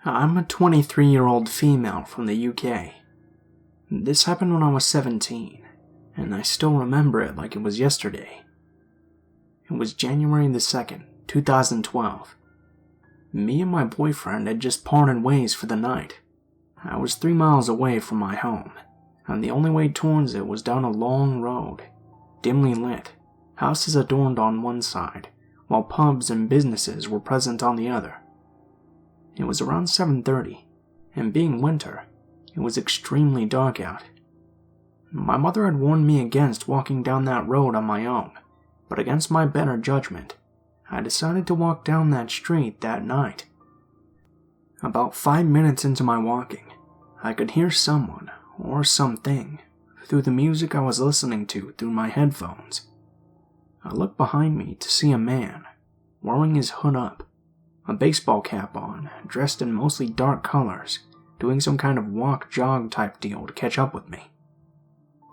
I'm a 23-year-old female from the UK. This happened when I was 17, and I still remember it like it was yesterday. It was January the 2nd, 2012. Me and my boyfriend had just parted ways for the night. I was 3 miles away from my home, and the only way towards it was down a long road, dimly lit, houses adorned on one side, while pubs and businesses were present on the other. It was around 7:30, and being winter, it was extremely dark out. My mother had warned me against walking down that road on my own, but against my better judgment, I decided to walk down that street that night. About 5 minutes into my walking, I could hear someone, or something, through the music I was listening to through my headphones. I looked behind me to see a man, wearing his hood up, a baseball cap on, dressed in mostly dark colors, doing some kind of walk-jog type deal to catch up with me.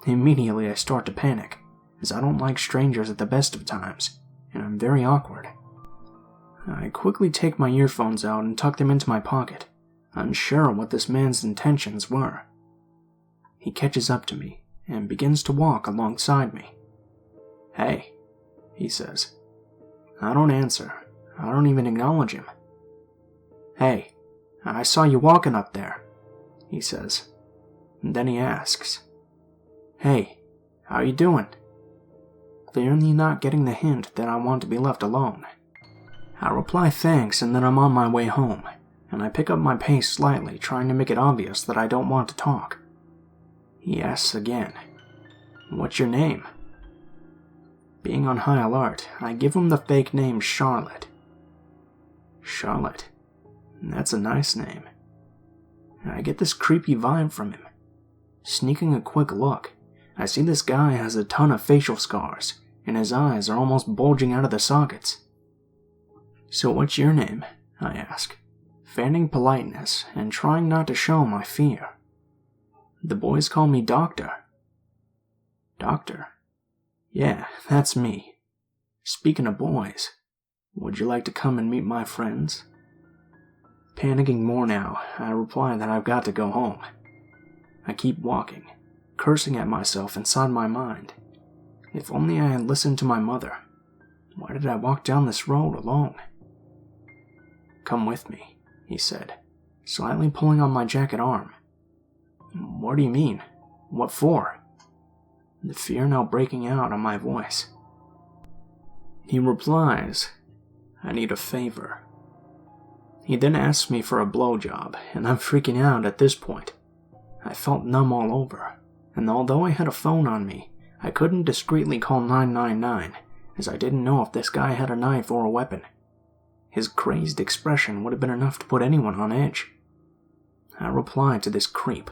Immediately I start to panic, as I don't like strangers at the best of times, and I'm very awkward. I quickly take my earphones out and tuck them into my pocket, unsure what this man's intentions were. He catches up to me and begins to walk alongside me. "Hey," he says. I don't answer. I don't even acknowledge him. "Hey, I saw you walking up there," he says. And then he asks, "Hey, how you doing?" Clearly not getting the hint that I want to be left alone. I reply thanks and that I'm on my way home, and I pick up my pace slightly, trying to make it obvious that I don't want to talk. He asks again, "What's your name?" Being on high alert, I give him the fake name Charlotte. Charlotte. That's a nice name. I get this creepy vibe from him. Sneaking a quick look, I see this guy has a ton of facial scars, and his eyes are almost bulging out of the sockets. "So what's your name?" I ask, feigning politeness and trying not to show my fear. "The boys call me Doctor." "Doctor?" "Yeah, that's me. Speaking of boys, would you like to come and meet my friends?" Panicking more now, I reply that I've got to go home. I keep walking, cursing at myself inside my mind. If only I had listened to my mother. Why did I walk down this road alone? "Come with me," he said, slightly pulling on my jacket arm. "What do you mean? What for?" The fear now breaking out on my voice. He replies, "I need a favor." He then asks me for a blowjob, and I'm freaking out at this point. I felt numb all over, and although I had a phone on me, I couldn't discreetly call 999, as I didn't know if this guy had a knife or a weapon. His crazed expression would have been enough to put anyone on edge. I replied to this creep,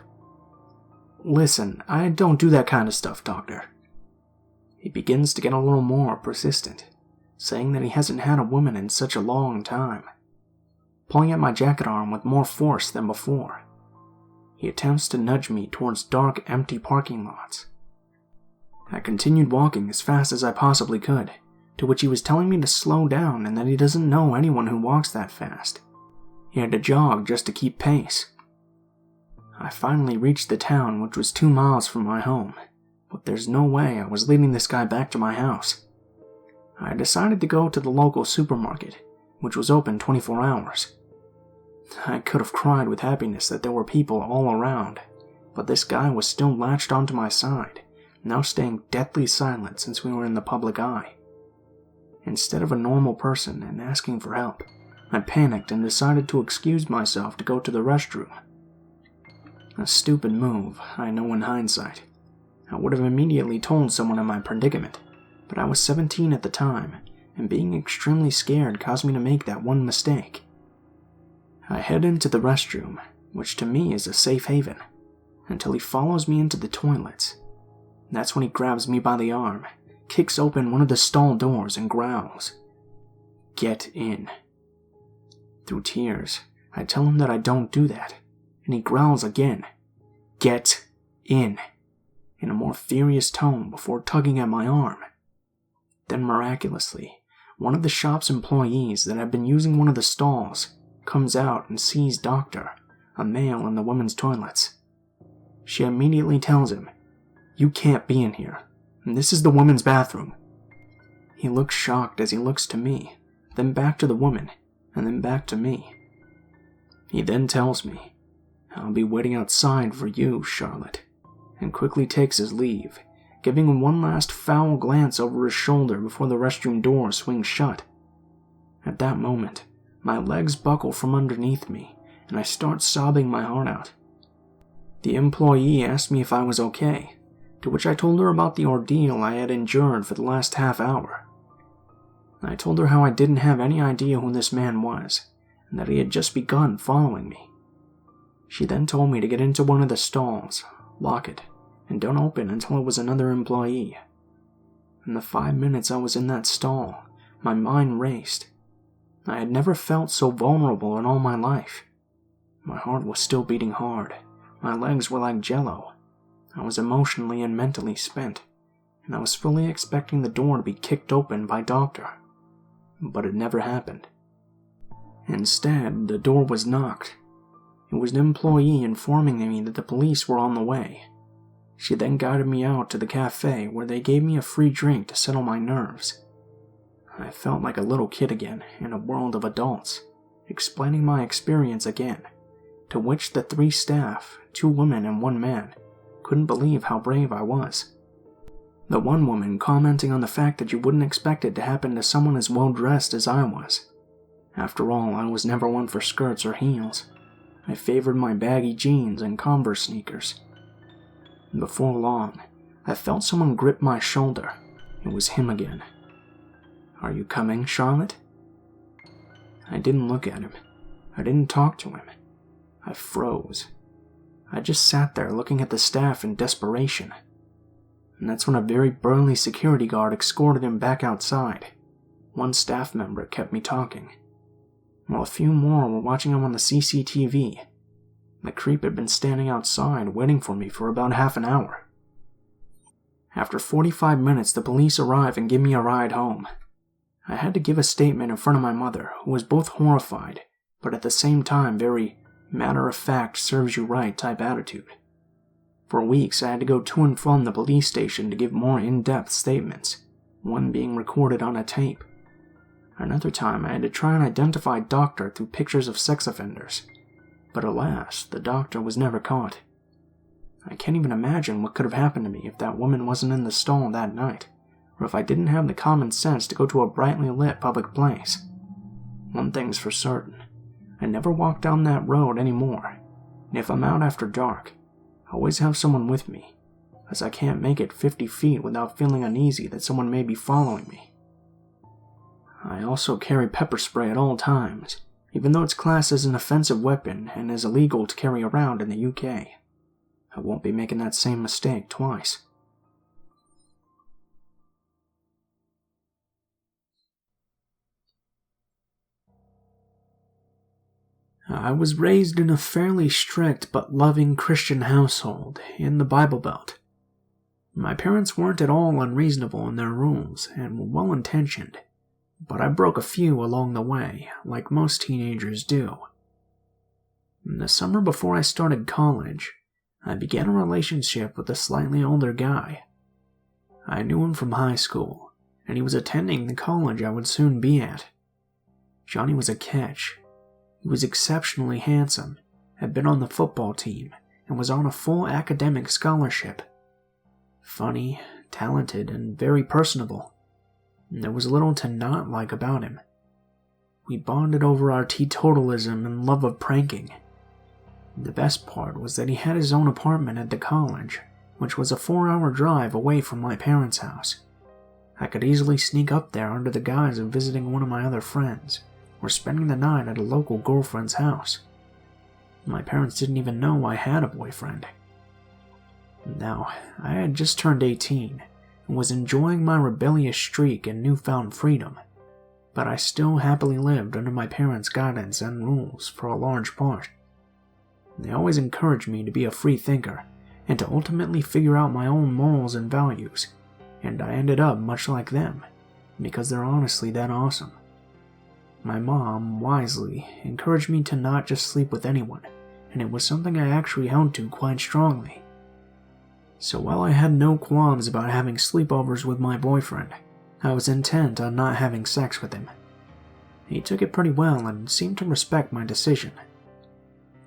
"Listen, I don't do that kind of stuff, Doctor." He begins to get a little more persistent, saying that he hasn't had a woman in such a long time, pulling at my jacket arm with more force than before. He attempts to nudge me towards dark, empty parking lots. I continued walking as fast as I possibly could, to which he was telling me to slow down and that he doesn't know anyone who walks that fast. He had to jog just to keep pace. I finally reached the town, which was 2 miles from my home, but there's no way I was leading this guy back to my house. I decided to go to the local supermarket, which was open 24 hours. I could have cried with happiness that there were people all around, but this guy was still latched onto my side, now staying deathly silent since we were in the public eye. Instead of a normal person and asking for help, I panicked and decided to excuse myself to go to the restroom. A stupid move, I know in hindsight. I would have immediately told someone of my predicament, but I was 17 at the time, and being extremely scared caused me to make that one mistake. I head into the restroom, which to me is a safe haven, until he follows me into the toilets. That's when he grabs me by the arm, kicks open one of the stall doors and growls, "Get in." Through tears, I tell him that I don't do that, and he growls again, "Get in," in a more furious tone before tugging at my arm. Then miraculously, one of the shop's employees that had been using one of the stalls comes out and sees Doctor, a male, in the women's toilets. She immediately tells him, "You can't be in here. This is the women's bathroom." He looks shocked as he looks to me, then back to the woman, and then back to me. He then tells me, "I'll be waiting outside for you, Charlotte," and quickly takes his leave, giving one last foul glance over his shoulder before the restroom door swings shut. At that moment, my legs buckle from underneath me, and I start sobbing my heart out. The employee asked me if I was okay, to which I told her about the ordeal I had endured for the last half hour. I told her how I didn't have any idea who this man was, and that he had just begun following me. She then told me to get into one of the stalls, lock it, and don't open until it was another employee. In the 5 minutes I was in that stall, my mind raced. I had never felt so vulnerable in all my life. My heart was still beating hard, my legs were like jello. I was emotionally and mentally spent, and I was fully expecting the door to be kicked open by Doctor. But it never happened. Instead, the door was knocked. It was an employee informing me that the police were on the way. She then guided me out to the cafe where they gave me a free drink to settle my nerves. I felt like a little kid again in a world of adults, explaining my experience again, to which the 3 staff, 2 women and 1 man, couldn't believe how brave I was. The one woman commenting on the fact that you wouldn't expect it to happen to someone as well dressed as I was. After all, I was never one for skirts or heels. I favored my baggy jeans and Converse sneakers. Before long, I felt someone grip my shoulder. It was him again. "Are you coming, Charlotte?" I didn't look at him. I didn't talk to him. I froze. I just sat there looking at the staff in desperation. And that's when a very burly security guard escorted him back outside. 1 staff member kept me talking, while a few more were watching him on the CCTV. The creep had been standing outside waiting for me for about half an hour. After 45 minutes, the police arrive and give me a ride home. I had to give a statement in front of my mother, who was both horrified, but at the same time very matter-of-fact, serves-you-right type attitude. For weeks, I had to go to and from the police station to give more in-depth statements, one being recorded on a tape. Another time, I had to try and identify Doctor through pictures of sex offenders. But alas, the Doctor was never caught. I can't even imagine what could have happened to me if that woman wasn't in the stall that night, or if I didn't have the common sense to go to a brightly lit public place. One thing's for certain, I never walk down that road anymore, and if I'm out after dark, I always have someone with me, as I can't make it 50 feet without feeling uneasy that someone may be following me. I also carry pepper spray at all times, even though it's classed as an offensive weapon and is illegal to carry around in the UK. I won't be making that same mistake twice. I was raised in a fairly strict but loving Christian household in the Bible Belt. My parents weren't at all unreasonable in their rules and were well-intentioned, but I broke a few along the way, like most teenagers do. In the summer before I started college, I began a relationship with a slightly older guy. I knew him from high school, and he was attending the college I would soon be at. Johnny was a catch. He was exceptionally handsome, had been on the football team, and was on a full academic scholarship. Funny, talented, and very personable. There was little to not like about him. We bonded over our teetotalism and love of pranking. The best part was that he had his own apartment at the college, which was a 4-hour drive away from my parents' house. I could easily sneak up there under the guise of visiting one of my other friends, or spending the night at a local girlfriend's house. My parents didn't even know I had a boyfriend. Now, I had just turned 18, and was enjoying my rebellious streak and newfound freedom, but I still happily lived under my parents' guidance and rules for a large part. They always encouraged me to be a free thinker, and to ultimately figure out my own morals and values, and I ended up much like them, because they're honestly that awesome. My mom, wisely, encouraged me to not just sleep with anyone, and it was something I actually held to quite strongly. So while I had no qualms about having sleepovers with my boyfriend, I was intent on not having sex with him. He took it pretty well and seemed to respect my decision.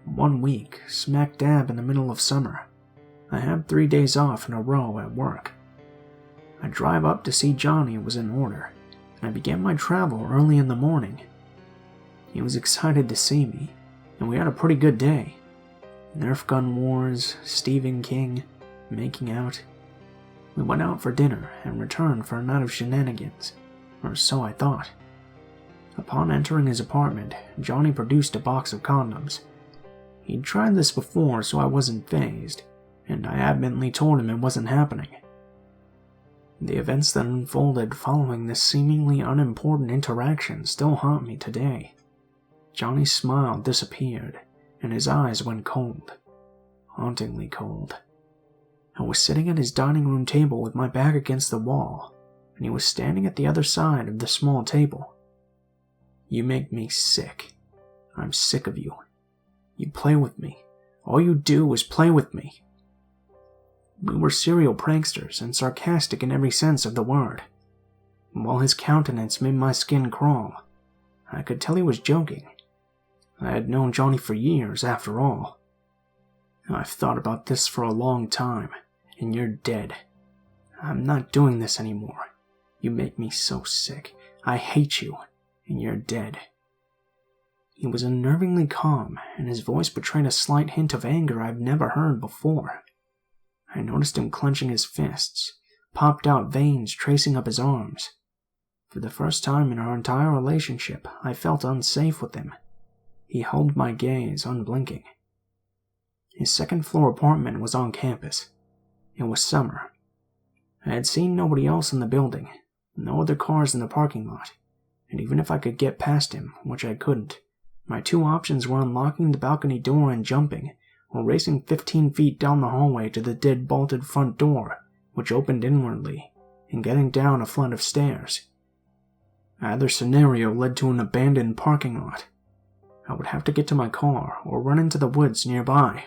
One week, smack dab in the middle of summer, I had 3 days off in a row at work. My drive up to see Johnny was in order, and I began my travel early in the morning. He was excited to see me, and we had a pretty good day. Nerf gun wars, Stephen King, making out. We went out for dinner and returned for a night of shenanigans, or so I thought. Upon entering his apartment, Johnny produced a box of condoms. He'd tried this before, so I wasn't fazed, and I adamantly told him it wasn't happening. The events that unfolded following this seemingly unimportant interaction still haunt me today. Johnny's smile disappeared, and his eyes went cold. Hauntingly cold. I was sitting at his dining room table with my back against the wall, and he was standing at the other side of the small table. "You make me sick. I'm sick of you. You play with me. All you do is play with me." We were serial pranksters and sarcastic in every sense of the word. While his countenance made my skin crawl, I could tell he was joking. I had known Johnny for years, after all. "I've thought about this for a long time, and you're dead. I'm not doing this anymore. You make me so sick. I hate you, and you're dead." He was unnervingly calm, and his voice betrayed a slight hint of anger I've never heard before. I noticed him clenching his fists, popped out veins tracing up his arms. For the first time in our entire relationship, I felt unsafe with him. He held my gaze unblinking. His second-floor apartment was on campus. It was summer. I had seen nobody else in the building, no other cars in the parking lot, and even if I could get past him, which I couldn't, my two options were unlocking the balcony door and jumping, or racing 15 feet down the hallway to the dead-bolted front door, which opened inwardly, and getting down a flight of stairs. Either scenario led to an abandoned parking lot. I would have to get to my car or run into the woods nearby.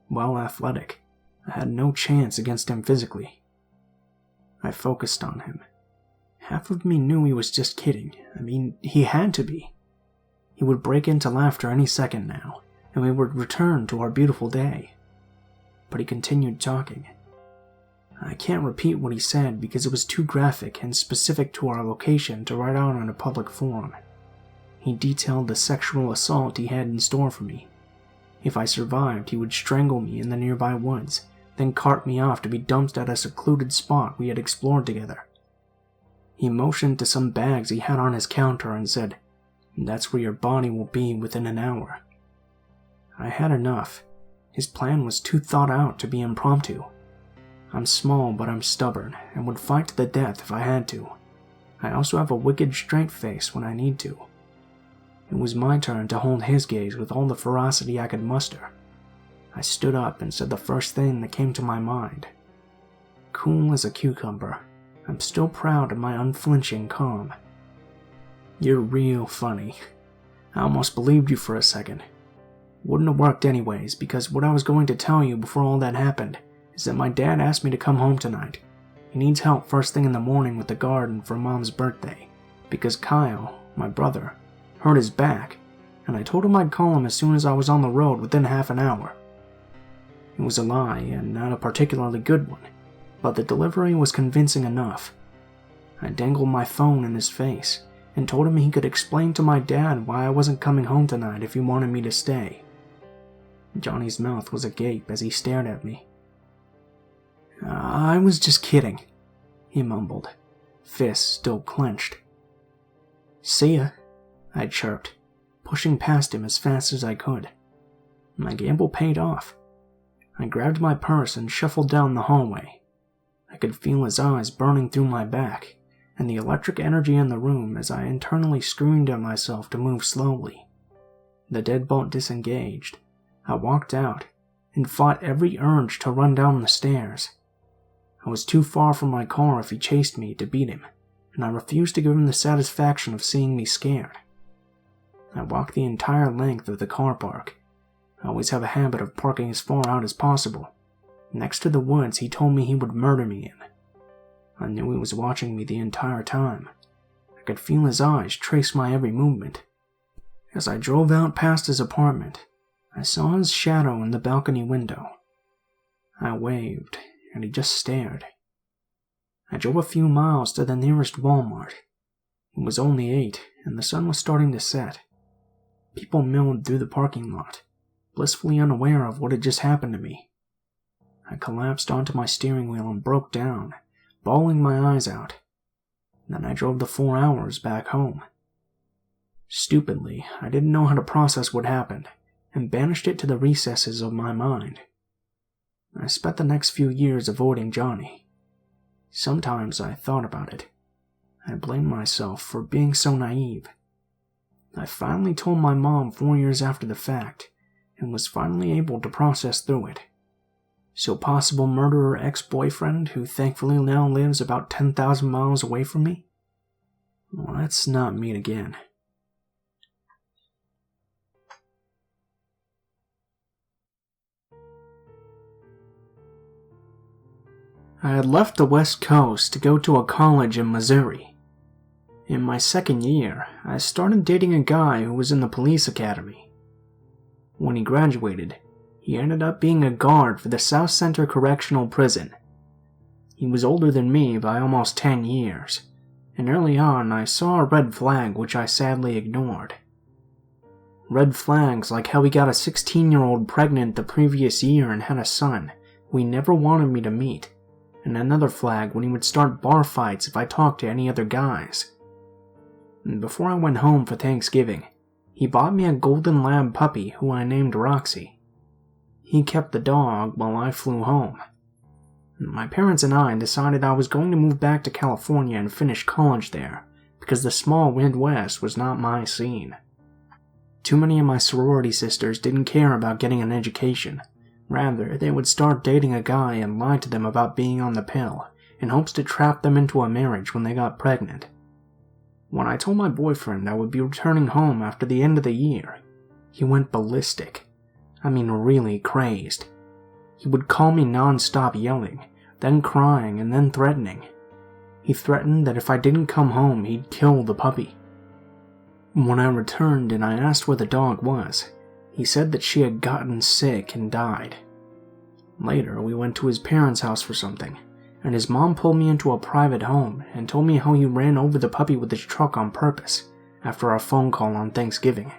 While athletic, I had no chance against him physically. I focused on him. Half of me knew he was just kidding. I mean, he had to be. He would break into laughter any second now, and we would return to our beautiful day. But he continued talking. I can't repeat what he said because it was too graphic and specific to our location to write out on a public forum. He detailed the sexual assault he had in store for me. If I survived, he would strangle me in the nearby woods, then cart me off to be dumped at a secluded spot we had explored together. He motioned to some bags he had on his counter and said, "That's where your body will be within an hour." I had enough. His plan was too thought out to be impromptu. I'm small, but I'm stubborn, and would fight to the death if I had to. I also have a wicked straight face when I need to. It was my turn to hold his gaze with all the ferocity I could muster. I stood up and said the first thing that came to my mind. Cool as a cucumber, I'm still proud of my unflinching calm. "You're real funny. I almost believed you for a second. Wouldn't have worked anyways, because what I was going to tell you before all that happened is that my dad asked me to come home tonight. He needs help first thing in the morning with the garden for Mom's birthday, because Kyle, my brother, hurt his back, and I told him I'd call him as soon as I was on the road within half an hour." It was a lie, and not a particularly good one, but the delivery was convincing enough. I dangled my phone in his face, and told him he could explain to my dad why I wasn't coming home tonight if he wanted me to stay. Johnny's mouth was agape as he stared at me. "I was just kidding," he mumbled, fists still clenched. "See ya," I chirped, pushing past him as fast as I could. My gamble paid off. I grabbed my purse and shuffled down the hallway. I could feel his eyes burning through my back, and the electric energy in the room as I internally screamed at myself to move slowly. The deadbolt disengaged. I walked out, and fought every urge to run down the stairs. I was too far from my car if he chased me to beat him, and I refused to give him the satisfaction of seeing me scared. I walked the entire length of the car park. I always have a habit of parking as far out as possible, next to the woods he told me he would murder me in. I knew he was watching me the entire time. I could feel his eyes trace my every movement. As I drove out past his apartment, I saw his shadow in the balcony window. I waved, and he just stared. I drove a few miles to the nearest Walmart. It was only 8, and the sun was starting to set. People milled through the parking lot, blissfully unaware of what had just happened to me. I collapsed onto my steering wheel and broke down, bawling my eyes out. Then I drove the 4 hours back home. Stupidly, I didn't know how to process what happened, and banished it to the recesses of my mind. I spent the next few years avoiding Johnny. Sometimes I thought about it. I blamed myself for being so naive. I finally told my mom 4 years after the fact, and was finally able to process through it. So possible murderer ex-boyfriend who thankfully now lives about 10,000 miles away from me? Well, let's not meet again. I had left the West Coast to go to a college in Missouri. In my second year, I started dating a guy who was in the police academy. When he graduated, he ended up being a guard for the South Center Correctional Prison. He was older than me by almost 10 years, and early on I saw a red flag which I sadly ignored. Red flags like how he got a 16-year-old pregnant the previous year and had a son who he never wanted me to meet, and another flag when he would start bar fights if I talked to any other guys. And before I went home for Thanksgiving, he bought me a golden lab puppy who I named Roxy. He kept the dog while I flew home. My parents and I decided I was going to move back to California and finish college there, because the small Midwest was not my scene. Too many of my sorority sisters didn't care about getting an education. Rather, they would start dating a guy and lie to them about being on the pill, in hopes to trap them into a marriage when they got pregnant. When I told my boyfriend I would be returning home after the end of the year, he went ballistic. I mean really crazed. He would call me non-stop yelling, then crying and then threatening. He threatened that if I didn't come home, he'd kill the puppy. When I returned and I asked where the dog was, he said that she had gotten sick and died. Later, we went to his parents' house for something, and his mom pulled me into a private home and told me how he ran over the puppy with his truck on purpose after our phone call on Thanksgiving.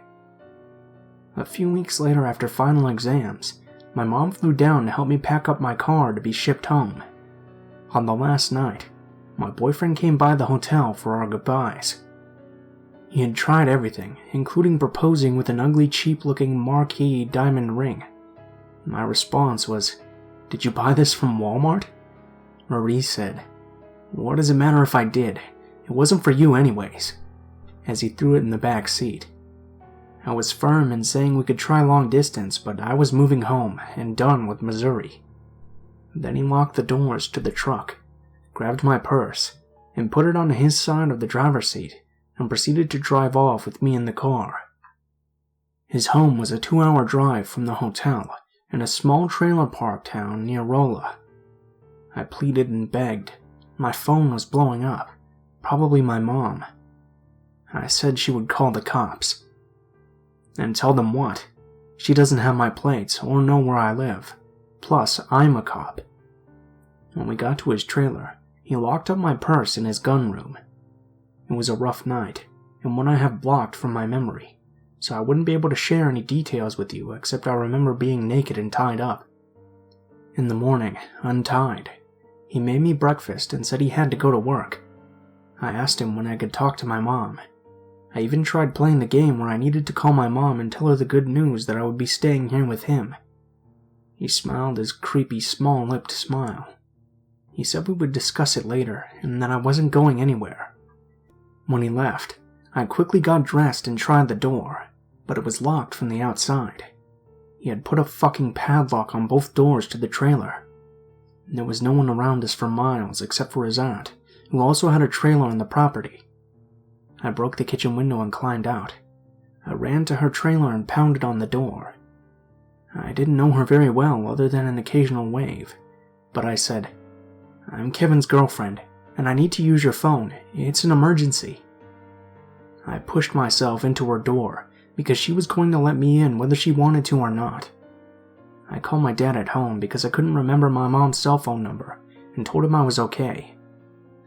A few weeks later, after final exams, my mom flew down to help me pack up my car to be shipped home. On the last night, my boyfriend came by the hotel for our goodbyes. He had tried everything, including proposing with an ugly, cheap-looking marquee diamond ring. My response was, "Did you buy this from Walmart?" Marie said, "What does it matter if I did? It wasn't for you anyways," as he threw it in the back seat. I was firm in saying we could try long distance, but I was moving home and done with Missouri. Then he locked the doors to the truck, grabbed my purse, and put it on his side of the driver's seat, and proceeded to drive off with me in the car. His home was a 2-hour drive from the hotel in a small trailer park town near Rolla. I pleaded and begged. My phone was blowing up, probably my mom. I said she would call the cops. And tell them what? She doesn't have my plates or know where I live. Plus, I'm a cop. When we got to his trailer, he locked up my purse in his gun room. It was a rough night, and one I have blocked from my memory, so I wouldn't be able to share any details with you except I remember being naked and tied up. In the morning, untied, he made me breakfast and said he had to go to work. I asked him when I could talk to my mom. I even tried playing the game where I needed to call my mom and tell her the good news that I would be staying here with him. He smiled his creepy, small-lipped smile. He said we would discuss it later, and that I wasn't going anywhere. When he left, I quickly got dressed and tried the door, but it was locked from the outside. He had put a fucking padlock on both doors to the trailer. There was no one around us for miles except for his aunt, who also had a trailer on the property. I broke the kitchen window and climbed out. I ran to her trailer and pounded on the door. I didn't know her very well other than an occasional wave, but I said, "I'm Kevin's girlfriend, and I need to use your phone. It's an emergency." I pushed myself into her door because she was going to let me in whether she wanted to or not. I called my dad at home because I couldn't remember my mom's cell phone number and told him I was okay.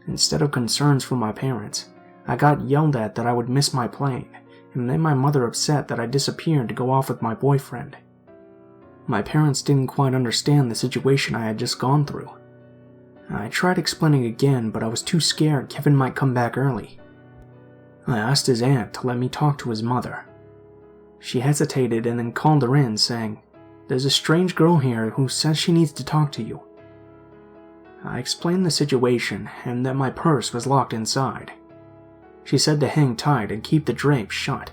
Instead of concerns from my parents, I got yelled at that I would miss my plane, and then my mother upset that I disappeared to go off with my boyfriend. My parents didn't quite understand the situation I had just gone through. I tried explaining again, but I was too scared Kevin might come back early. I asked his aunt to let me talk to his mother. She hesitated and then called her in, saying, "There's a strange girl here who says she needs to talk to you." I explained the situation and that my purse was locked inside. She said to hang tight and keep the drapes shut.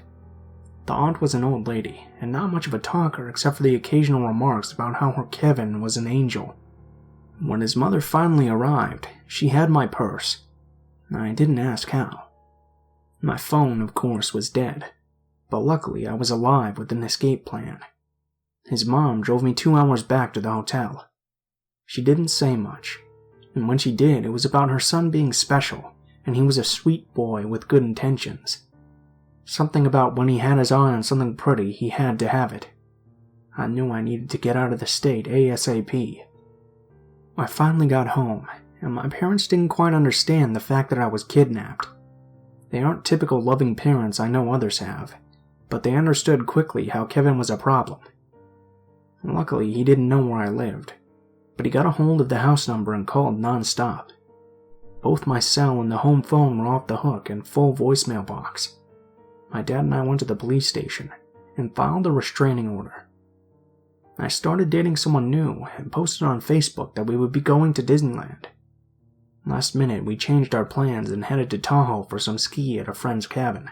The aunt was an old lady and not much of a talker except for the occasional remarks about how her Kevin was an angel. When his mother finally arrived, she had my purse. I didn't ask how. My phone, of course, was dead, but luckily I was alive with an escape plan. His mom drove me 2 hours back to the hotel. She didn't say much, and when she did, it was about her son being special, and he was a sweet boy with good intentions. Something about when he had his eye on something pretty, he had to have it. I knew I needed to get out of the state ASAP. I finally got home, and my parents didn't quite understand the fact that I was kidnapped. They aren't typical loving parents I know others have, but they understood quickly how Kevin was a problem. Luckily, he didn't know where I lived, but he got a hold of the house number and called non-stop. Both my cell and the home phone were off the hook and full voicemail box. My dad and I went to the police station and filed a restraining order. I started dating someone new and posted on Facebook that we would be going to Disneyland. Last minute, we changed our plans and headed to Tahoe for some ski at a friend's cabin.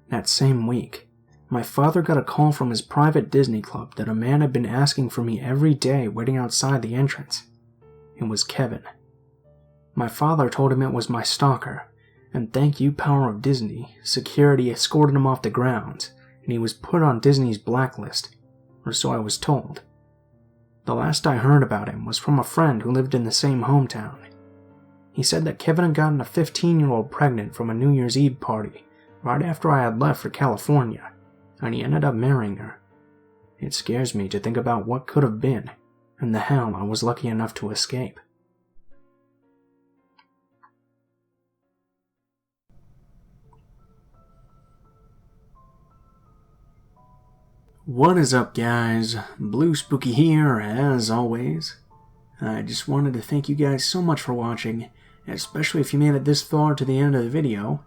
That same week, my father got a call from his private Disney club that a man had been asking for me every day waiting outside the entrance. It was Kevin. My father told him it was my stalker, and thank you, power of Disney, security escorted him off the grounds, and he was put on Disney's blacklist, or so I was told. The last I heard about him was from a friend who lived in the same hometown. He said that Kevin had gotten a 15-year-old pregnant from a New Year's Eve party right after I had left for California, and he ended up marrying her. It scares me to think about what could have been, and the hell I was lucky enough to escape. What is up, guys? Blue Spooky here, as always. I just wanted to thank you guys so much for watching, especially if you made it this far to the end of the video.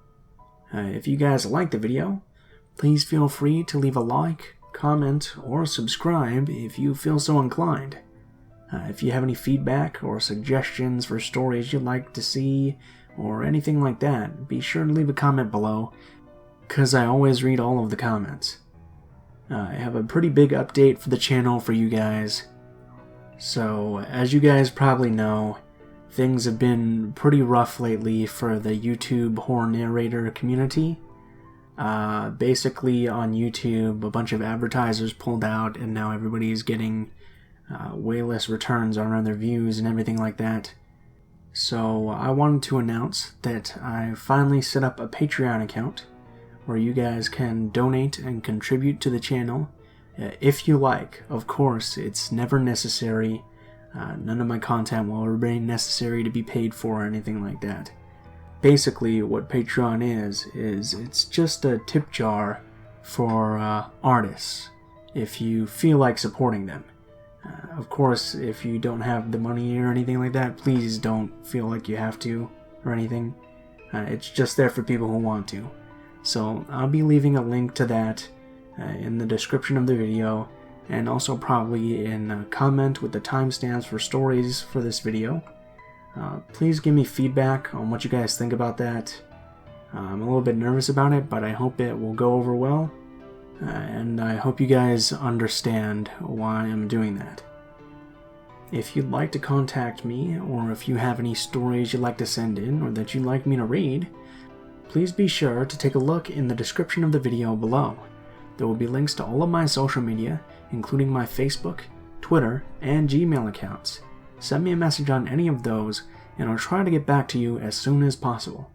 If you guys liked the video, please feel free to leave a like, comment, or subscribe if you feel so inclined. If you have any feedback or suggestions for stories you'd like to see, or anything like that, be sure to leave a comment below, because I always read all of the comments. I have a pretty big update for the channel for you guys. So, as you guys probably know, things have been pretty rough lately for the YouTube horror narrator community. Basically, on YouTube, a bunch of advertisers pulled out, and now everybody's getting way less returns on their views and everything like that. So, I wanted to announce that I finally set up a Patreon account where you guys can donate and contribute to the channel if you like. Of course, it's never necessary. None of my content will ever be necessary to be paid for or anything like that. Basically, what Patreon is it's just a tip jar for artists, if you feel like supporting them. Of course, if you don't have the money or anything like that, please don't feel like you have to or anything. It's just there for people who want to. So I'll be leaving a link to that in the description of the video, and also probably in a comment with the timestamps for stories for this video. Please give me feedback on what you guys think about that. I'm a little bit nervous about it, but I hope it will go over well, and I hope you guys understand why I'm doing that. If you'd like to contact me, or if you have any stories you'd like to send in or that you'd like me to read, please be sure to take a look in the description of the video below. There will be links to all of my social media, including my Facebook, Twitter, and Gmail accounts. Send me a message on any of those, and I'll try to get back to you as soon as possible.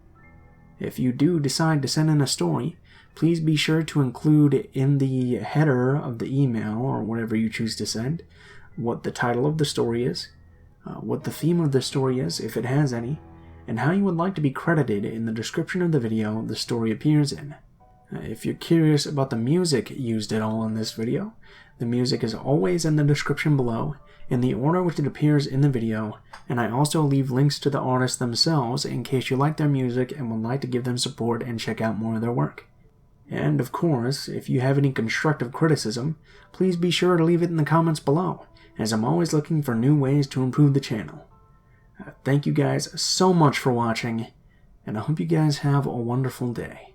If you do decide to send in a story, please be sure to include in the header of the email, or whatever you choose to send, what the title of the story is, what the theme of the story is, if it has any, and how you would like to be credited in the description of the video the story appears in. If you're curious about the music used at all in this video, the music is always in the description below, in the order which it appears in the video, and I also leave links to the artists themselves in case you like their music and would like to give them support and check out more of their work. And of course, if you have any constructive criticism, please be sure to leave it in the comments below, as I'm always looking for new ways to improve the channel. Thank you guys so much for watching, and I hope you guys have a wonderful day.